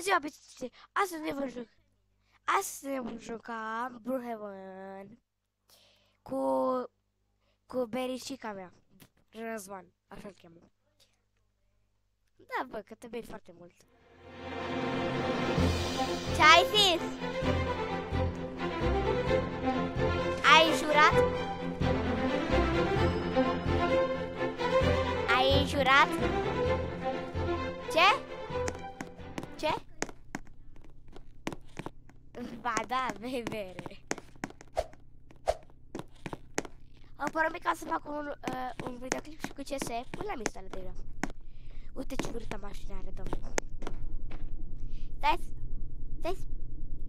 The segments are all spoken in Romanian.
ziua, băieți! Astăzi ne vom juca. Astăzi ne vom juca Brookhaven cu bericica mea, Răzvan, așa-l cheamă. Da, bă, că te bei foarte mult. Ce-ai zis? Ai înjurat? Ai înjurat? Ce? Ce? Ba da, bei bere. Am porumit ca să fac un videoclip și cu CS. Până l-am instalat deja. Uite ce urâtă mașină are, domnule.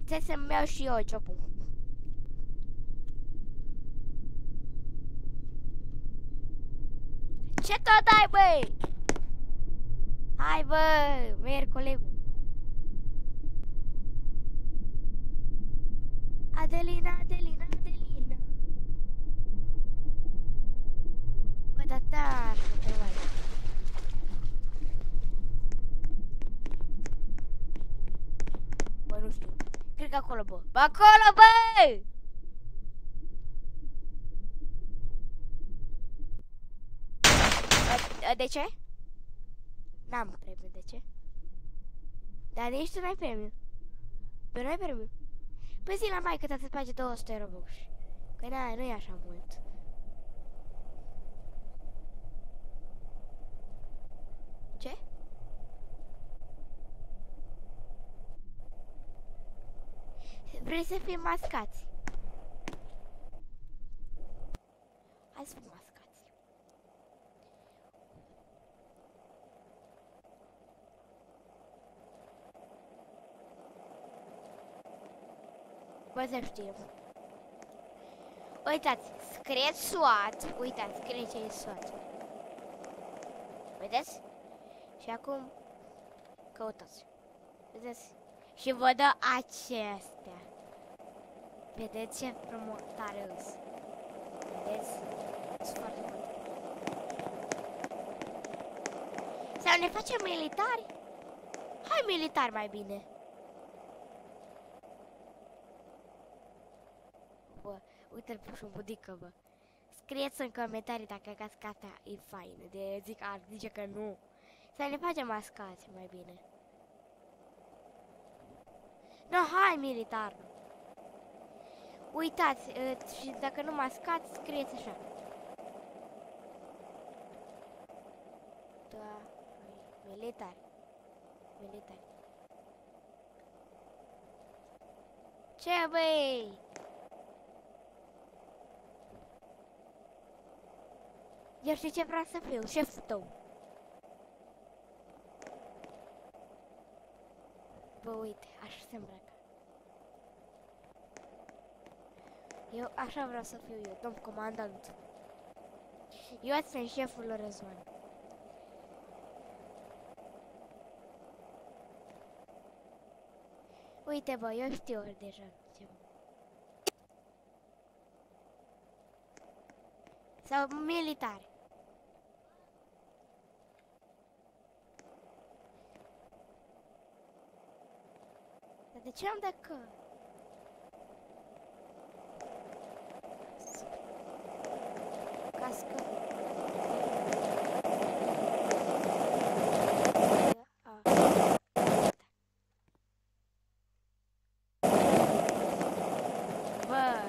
Stai să-mi iau și eu ciopul. Ce tot ai, băi? Hai, bă, merg, colegul. Adelina, Adelina, Adelina. Bă, da, tare, te mai. Bă, nu știu. Cred că acolo, bă. Bă, acolo, bă! De ce? N-am premiu, de ce? Dar de aici tu n-ai premiu. Bă, n-ai premiu. Păi zi la maică ta să-ți bage 200 Robux. Că nu e așa mult. Ce? Vrei să fim mascați? Hai să fim mascați. Bă, să știm. Uitați, scrie SWAT. Uitați, scrie ce e SWAT. Vedeți? Și acum căutați. Vedeți? Și vă dă acestea. Vedeți ce promotare îs. Vedeți? Sunt foarte multe. Sau ne facem militari? Hai militari mai bine. Bă, uite-l pușu budică, bă. Scrieți în comentarii dacă cascata e faină. De zice că nu. Să ne facem mascați mai bine. No, hai militar. Uitați, și dacă nu mascați, scrieți așa. Da, militari. Militari. Ce, băi? Eu știu ce vreau să fiu, șeful tău. Bă, uite, așa se îmbracă. Eu așa vreau să fiu eu, domn comandant. Eu sunt șeful lui Răzvan. Uite, bă, eu știu deja ceva. Sau militari. Dar de ce am dacă... Cască. Bă,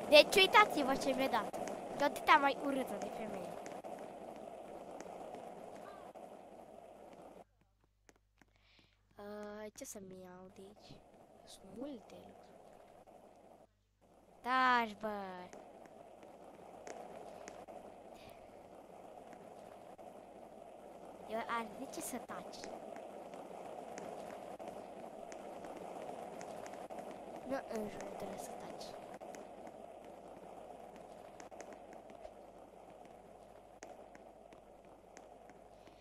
deci uitați-vă ce mi-a dat. De atâta mai urâtă de femeie. Ce să-mi iau de aici? Sunt multe lucruri. Taci, bă! Eu ar zice să taci. Nu înjur, trebuie să taci.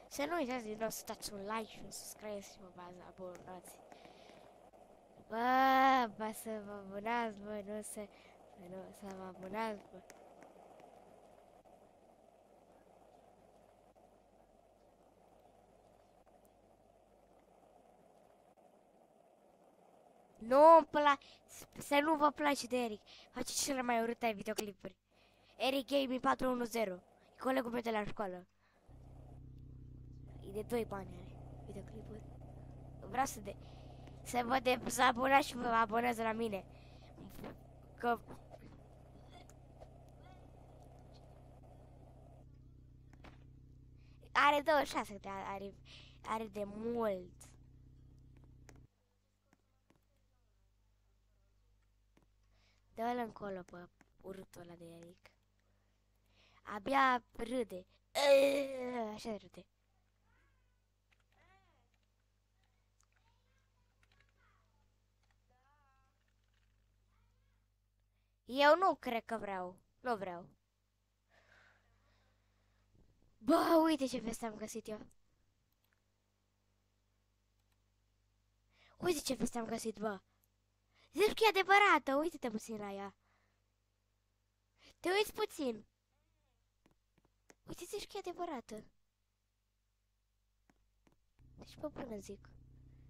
Să nu uitați din nou să dați un like și un subscribe și vă abonați. Bă, să vă abonați, bă, nu să vă abonați, bă. Nu-mi place, să nu vă place de Eric. Face cele mai urâte videoclipuri. Eric Gaming 410. E colegul meu de la școală. E de 2 bani are videoclipuri. Vreau să abonați și vă abonează la mine. Că... Are 26 de are de mult. Dă-l încolo pe urâtul ăla de Eric. Abia râde. Așa râde. Eu nu cred că vreau. Nu vreau. Bă, uite ce veste am găsit eu. Uite ce veste am găsit, bă. Zici că e adevărată, uite-te puțin la ea. Te uiți puțin. Uite, zici că e adevărată. Deci pe până zic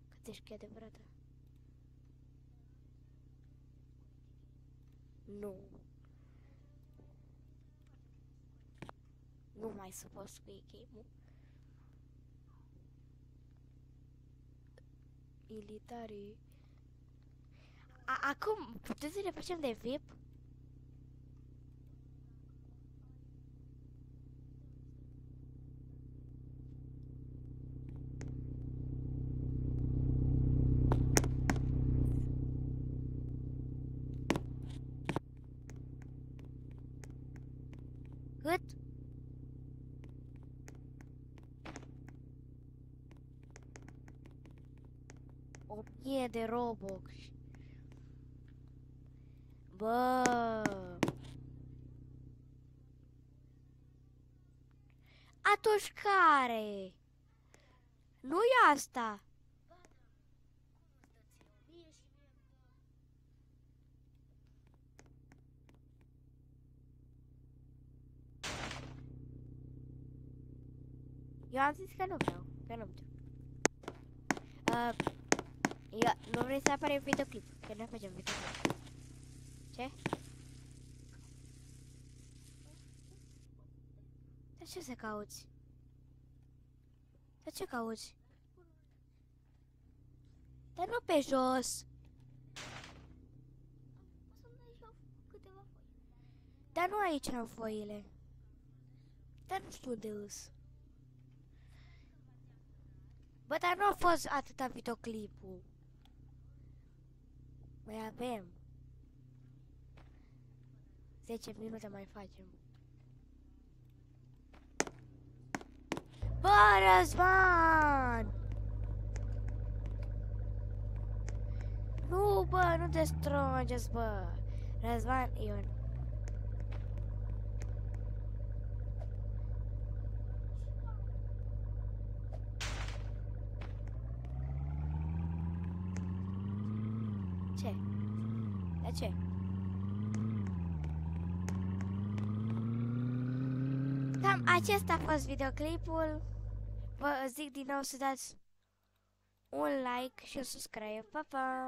că zici că e adevărată. Nu. Nu mai suport Squid Game-ul. Militarii. Acum, putem să ne facem de VIP? Cât? O 1000 de Robux. Bă. Atunci care? Nu e asta. Eu am zis că nu vreau, că nu vreau. Nu vrei să apare videoclip, că ne facem videoclip. Ce? De ce să cauți? De ce cauți? Dar nu pe jos. Dar nu aici am foile. Dar nu știu unde îs. Bă, dar nu a fost atâta videoclipul. Mai avem 10 minute mai facem. Bă, Răzvan! Nu, bă, nu te strângeți, bă. Răzvan, Ion. Ce? De ce? Cam acesta a fost videoclipul. Vă zic din nou să dați un like și un subscribe. Pa, pa!